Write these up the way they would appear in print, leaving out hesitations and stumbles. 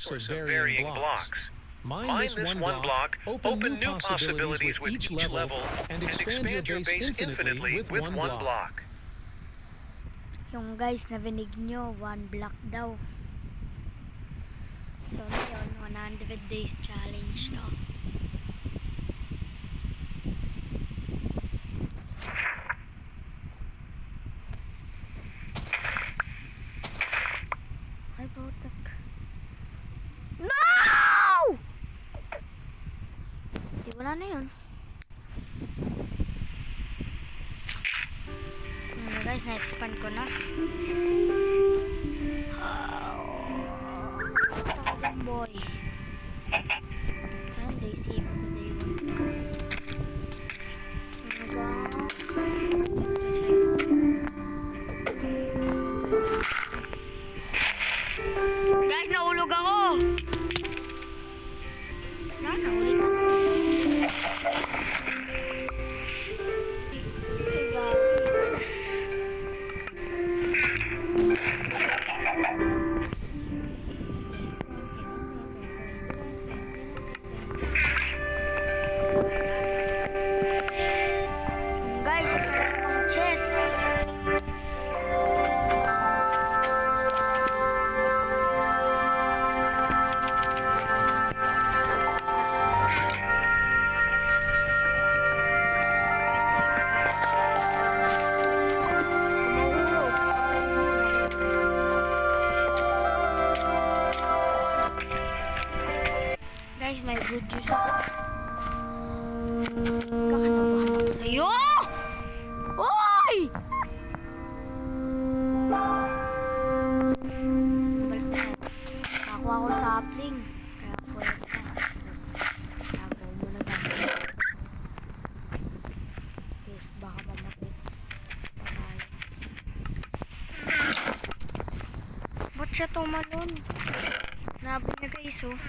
source of varying blocks. Mine this one block, open new possibilities with each level, and expand your base infinitely with one block. Yung guys, nabinig nyo, 1 block daw. So ngayon, 100 days challenge to. Ay, putak. No! Di, wala na yun. Guys, na-expand ko na. Boy. And they see for today one. Guys, naulog ako. Naulog ako. May good juice ako. Kakanabahan ako sa'yo! Oy! Balik na ako. Nakakuha ko sa sapling. Kaya pwede ka. Tago mo na gamit. Guys, baka mamatay. Patay. Ba't siya tumalon? Nabi niya guys, oh.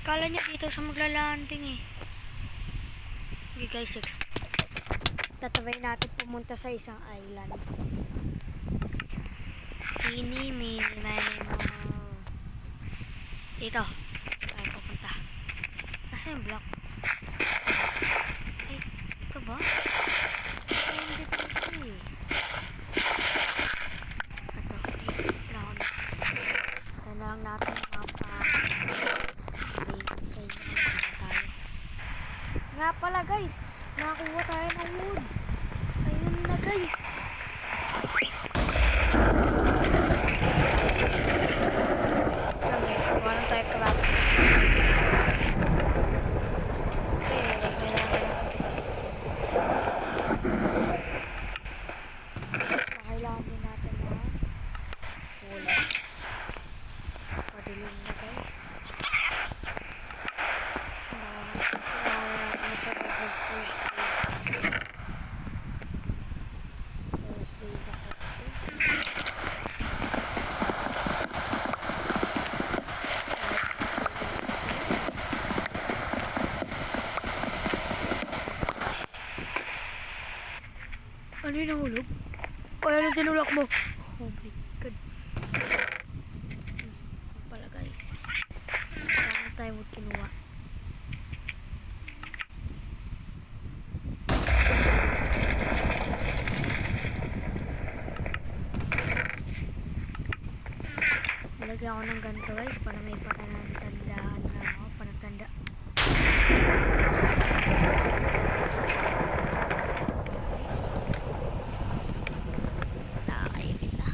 Kala niya dito sa maglalanding eh. Okay guys, tataway natin pumunta sa isang island. Mini mo. Dito tayo pupunta. Nasa yung block? Ay, ito ba? Ay, hindi pa ito eh. Ito, round. Tanawang natin yung mapa. Nga pala guys, nakakuha tayo ng wood. Ayun na guys. Kuha na tayo crab. Kasi kailangan natin ito kasi kailangan din natin na wala. Padilim na guys. Ano yung nahulog? Kaya nang tinulak mo? Oh my god. Pala guys. Saan tayo mo kinuha? Lagyan ako ng ganito guys para may panatandaan na ako. Panatanda. Nakakaibig na.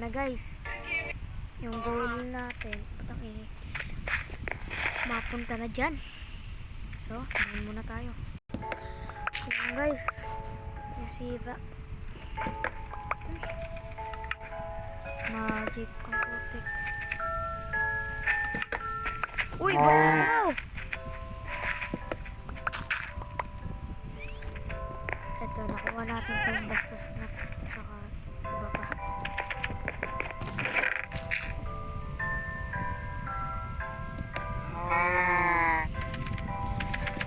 na guys. Yung goal natin. Patang mapunta na dyan. So, tingin muna tayo. Ayan guys. Yasiva. Magic ang putik. Uy, bastos na! Ito, nakuha natin itong bastos na. Tsaka iba pa.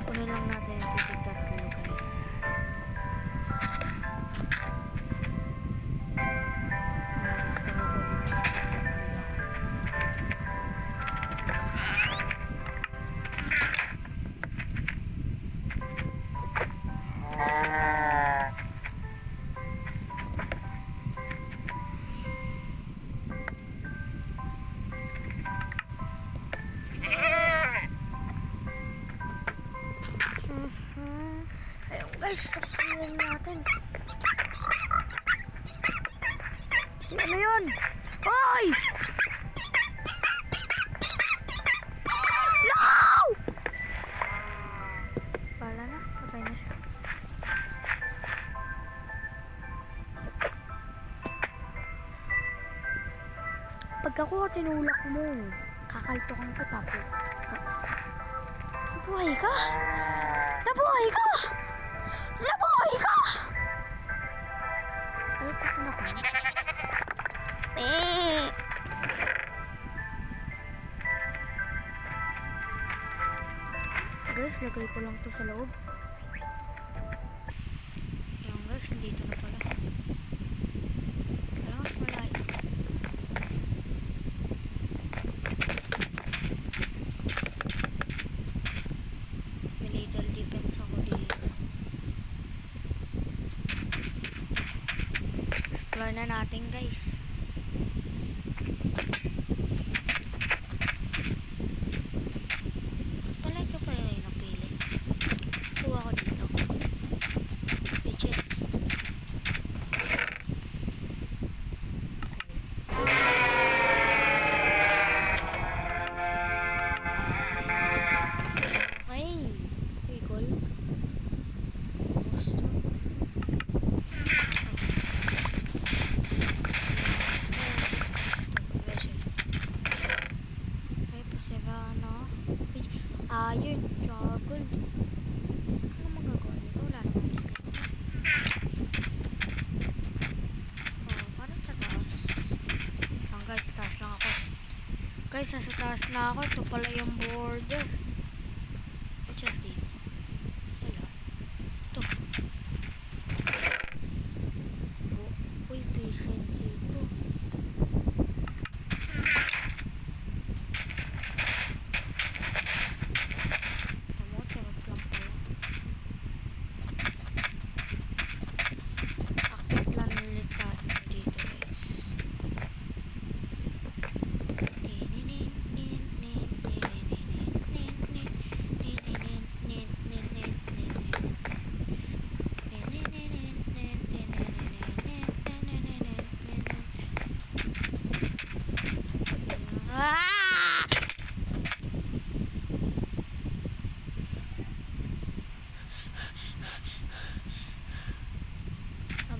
Kunin lang natin yung titig tatlo guys. Gusto ko kunin yung tatlo. Ayun guys, tapos na rin natin. Ano yun? Hoy! No! Wala na, patay na siya. Pagka ko tinulak mo, kakaltokan kita po. Nabuhay ka? Nabuhay ka! Nabuhay ka! Ay, ito na ka. Guys, lagay ko lang to sa loob. Ayan guys, dito na pala. Kailangan mas malayo. May little defense ako dito. Explore na natin guys. Wala ito pa yung napili. Kuha ko dito. Bitches. Okay. Eagle. Gusto. Ayun, dragon. Ano magagawa nito? Wala naman gusto. Oh, parang sa taas. Lang guys, taas lang ako. Guys, nasa taas na ako. Ito pala yung border. It's just dito. Wala. Ito. Uy, patience ito.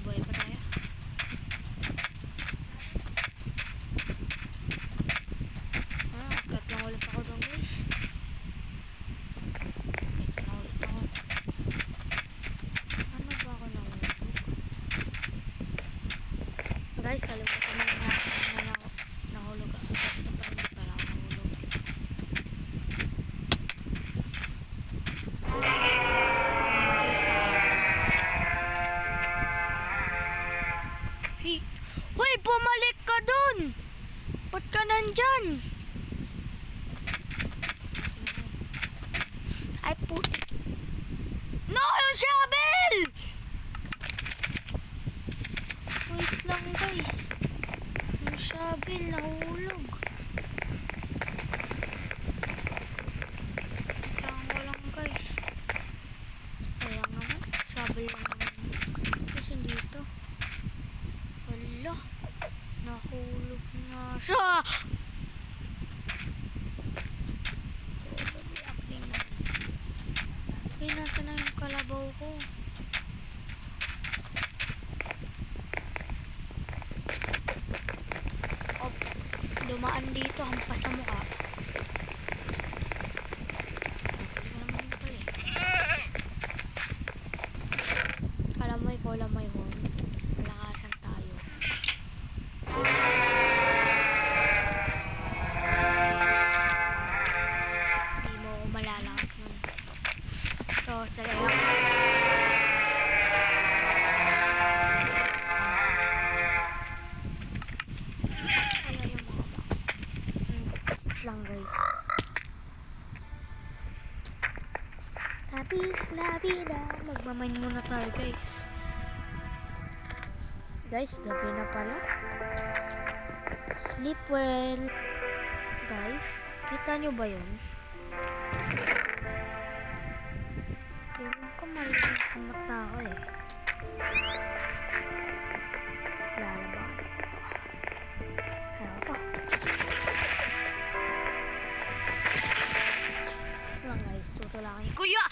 Buhay pa tayo. Agad lang ulit ako doon guys. Dito na ulit ako. Ano ba ako nahulog? Guys, kalimutan na natin na nahulog ako. Basta pa hindi pala ako nahulog. Hoy, bumalik ka dun! Ba't ka nandyan? Ay, puti. No! Yung shovel! Wait lang, guys. Yung shovel, nahulog. Kailangan ko lang, guys. Kaya naman, shovel lang naman. Kasi dito. Wala. Nahulog. siya. Acting na. Eh, nasa na yung kalabaw ko? Oh, dumaan dito, hampas sa mukha. Kalamay ko, lamay ko. Malakasan tayo. Hindi mo ako malalakas nun. So, salayak. Kaya yung mga ba? Lang guys. Labis na vida. Magmamain muna tayo guys. Guys, gabi na pala. Sleep well. Guys, kita nyo ba yun? Tingnan ko maliit sa mata ko eh. Lalaban. Kaya pa. Lang guys, tutulakin. Kuya!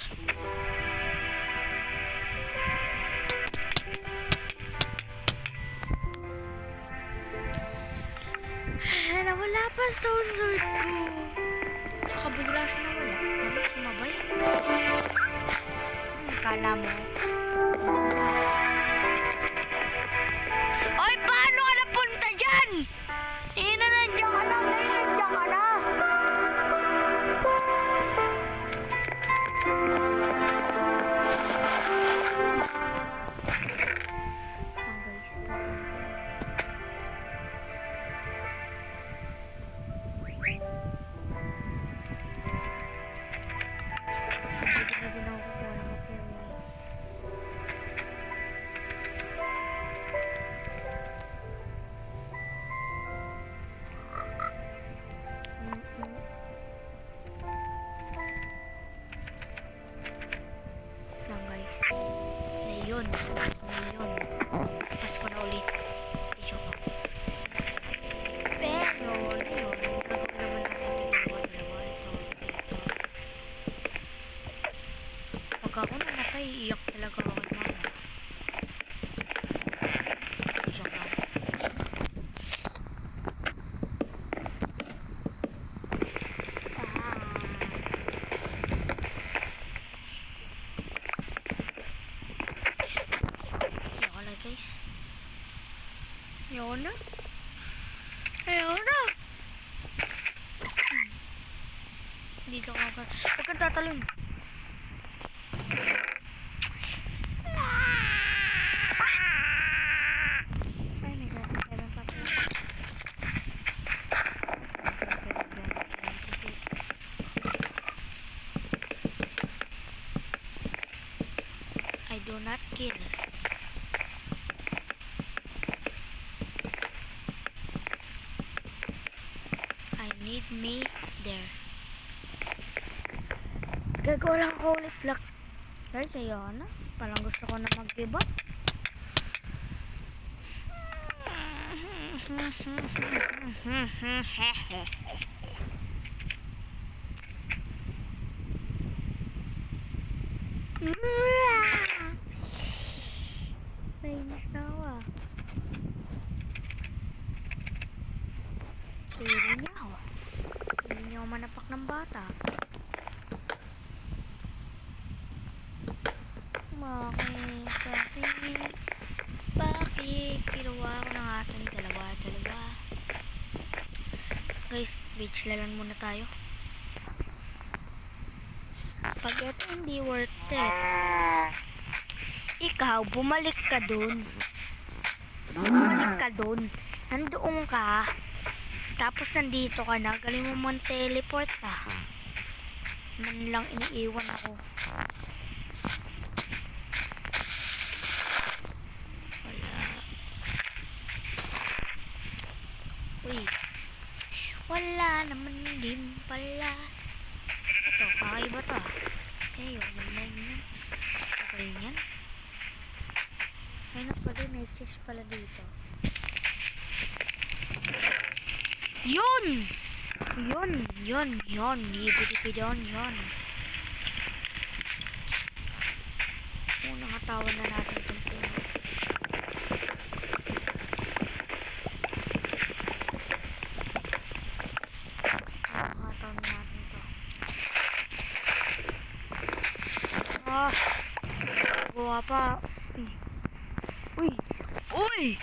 Nawala pa stone sword ko. Tsaka bigla siya nawala. Ano, sumabay? Kala mo? Oy, paano ka napunta dyan? Nandiyan ka na. Nandiyan ka na. Ngayon. Pasko na ulit. Joke lang. Pero, yun. Gagawin naman natin dalawa. Ito. Pag ako namatay, iyak talaga ako kay mama. Joke lang. Guys. Ayaw na. Dito ka ka. Huwag kang tatalon. Ay, may God. Meron pa po. I do not kill. Need me there. Gagawa lang ako ulit black. Guys, ayun na. Parang gusto ko na mag-give up. Nainis na ako ah. Kailan niya ako. Hindi niyo manapak ng bata. Bakit ginawa ko ng ating dalawa. Guys, beach lalan muna tayo. Pag ito hindi worth it, ikaw, bumalik ka dun. Nandoon ka. Tapos nandito ka na, galing mo man teleport pa. Man lang iniiwan ako. Wala. Uy. Wala naman din pala. Ito, kakaiba to. Okay, yun. Nagmain yan. Okay yan. Ay, may chest pala dito. Yun! Yun. Ibigay doon, yun. Nakatawan na natin itong puno. Nakatawan na natin ito. Gawa pa. Uy!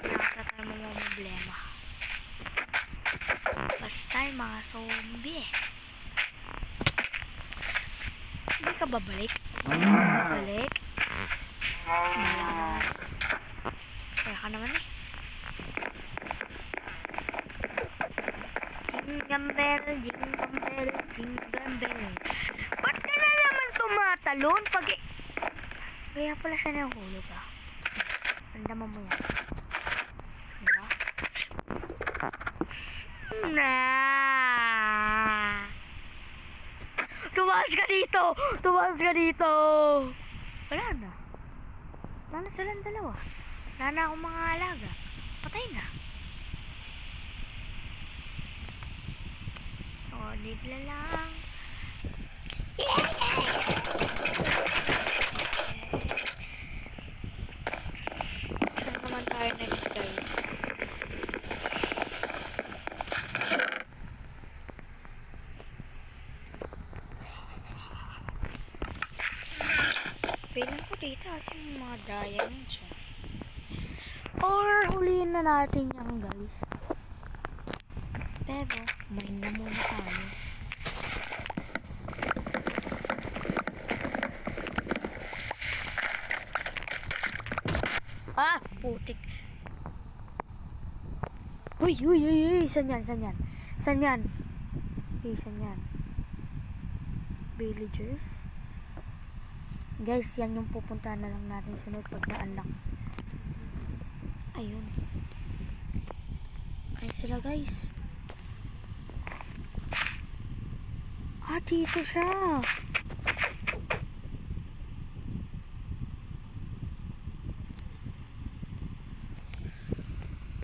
Nakata tayo mga problema. Basta yung mga zombie. Hindi ka babalik? Babalik? Wala naman. Kaya ka naman eh. Jingle bell. Ba't ka na naman tumatalon pag kaya pala siya nahulog ah. Andaman mo yan. Diba? Tumaas ka dito. Wala na silang dalawa. Wala na akong mga alaga. Patay na. Nigla lang. Saan naman tayo next guys? Piling ko dito kasi yung mga diamonds or huliin na natin yan guys. Pero mine na muna tayo. Putik. Uy, saan yan? Villagers. Guys, yan yung pupuntahan na lang natin sunod pag na-unlock. Ayun sila guys. Dito siya.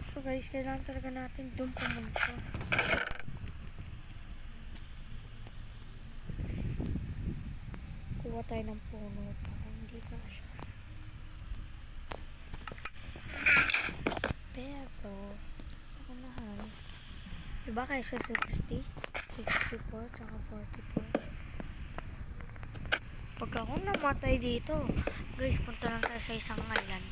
So guys, kailangan talaga natin doon pumunta. Kuha tayo ng puno para hindi pa siya. Pero sa kunahan, diba kaysa 60, 64, tsaka 44. Pag ako namatay dito, guys, punta lang tayo sa isang island.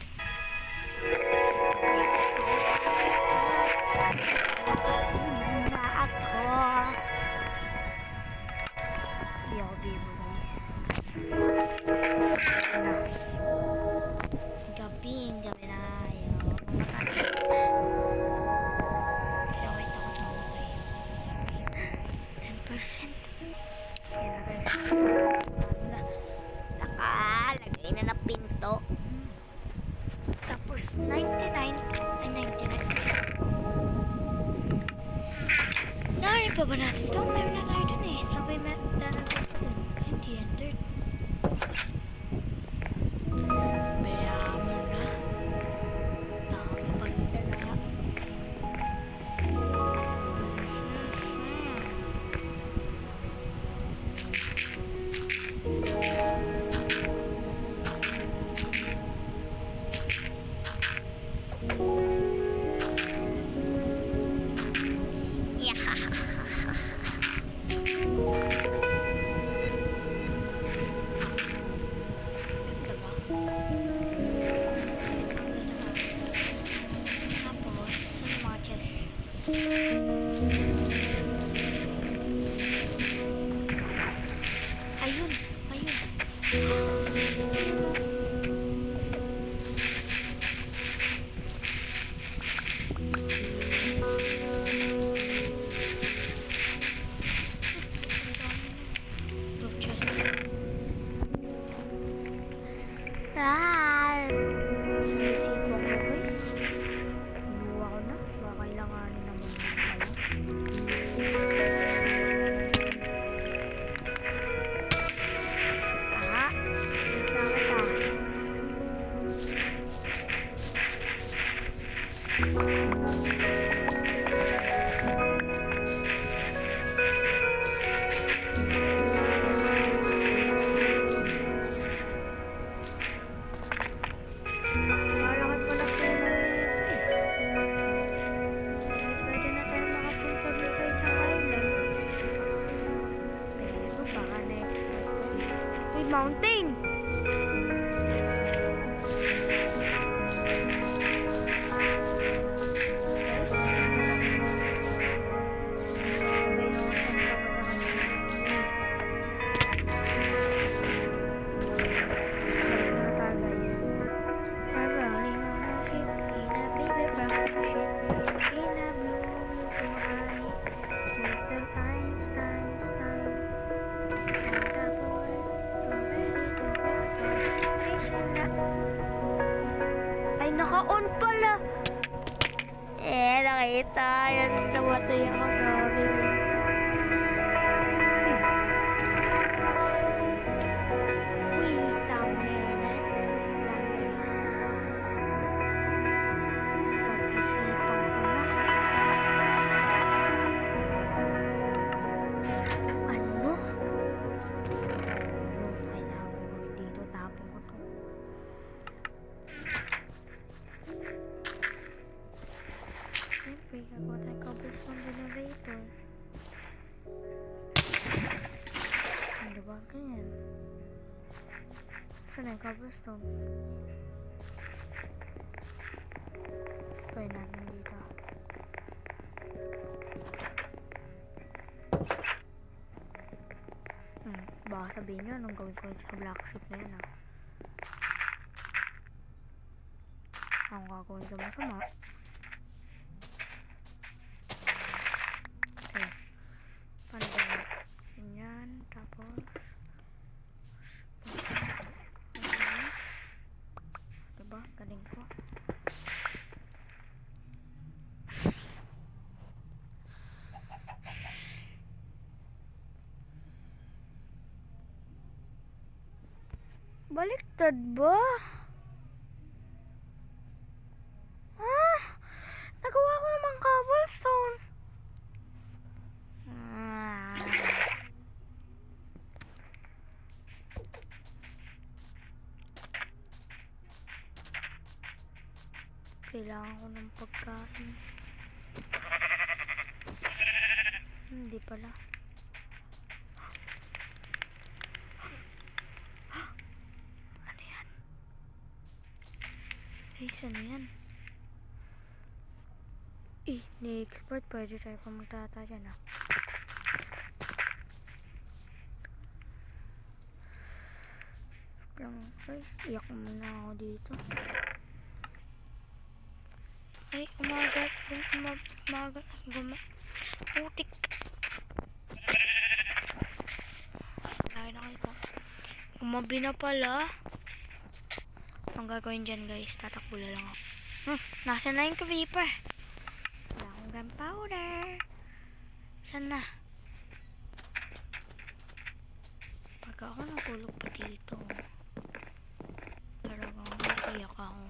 Na ako. Yobi mo guys. Gabi na. Kasi ako takot mamatay. 10%. Nakalagay na pinto. Tapos 99. Narinig pa ba natin ito? Meron na tayo dun eh. Sabay darating dun. Hindi entered. Maya mo na. Nakakapagdala. Ayun. Isip ako guys. Kinuha ko na. Baka kailanganin naman pala. Bakit Malakad pala po na nito eh. Sige, pwede na tayo makapunta dun sa isang island. Pero baka next time. May mountain! Yes. May mountain pa pa sa kanila. Balik na tayo guys. We're rolling on a ship in a baby rocket ship in a blue eye. Little Einstein, and a boy too ready to exploration na. Ay, naka-on pala! Nakita. Yan, namatay ako sa guys. Wait a minute. Wait lang guys. Pag-isipan ko na. Ano? Kailangan ko gawin dito. Tapon ko to. Siyempre, gagawa tayo cobblestone generator. Ano ba ganyan? Saan na yung cobblestone? Try natin dito. Baka sabihin nyo anong gawin ko sa black sheep na yan Ang gagawin ko masama. Okay. Paano ba yun? Ganyan. Tapos okay. Diba? Galing ko. Baliktad ba? Nagawa ko naman cobblestone. Kailangan ko ng pagkain. Hindi pala. Ano yan? Ano yan? Ni-export. Pwede tayo pa magtata dyan Guys, iyak muna ako dito. Ay, putik. Ay, nakita. Umabi na pala. Ang gagawin dyan guys, tatakbo lang ako. Nasaan na yung creeper? Wala akong gunpowder. Saan na? Pag ako natulog pa dito, talagang iiyak ako.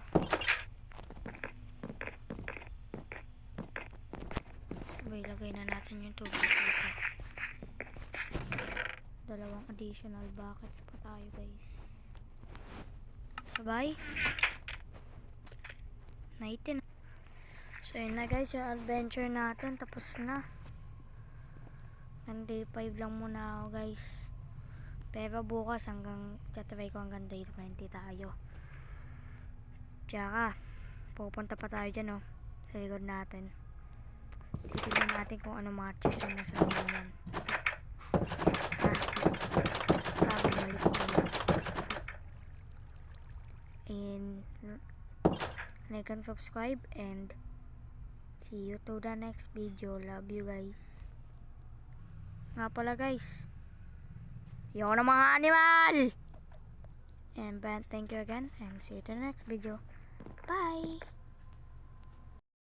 Ilagay na natin yung tubig dito. 2 additional buckets pa tayo guys. Sabay. 19. So yun na guys, yung adventure natin tapos na. Day 5 lang muna ako guys. Pero bukas tatry ko hanggang day 20 tayo. Tsaka pupunta pa tayo dyan sa likod natin. Titignan natin kung ano mga chest na nasa loob yan. Basta bumalik tayo. And like and subscribe and see you to the next video. Love you guys. Nga pala guys, yun ang mga animal. And thank you again and see you to the next video. Bye.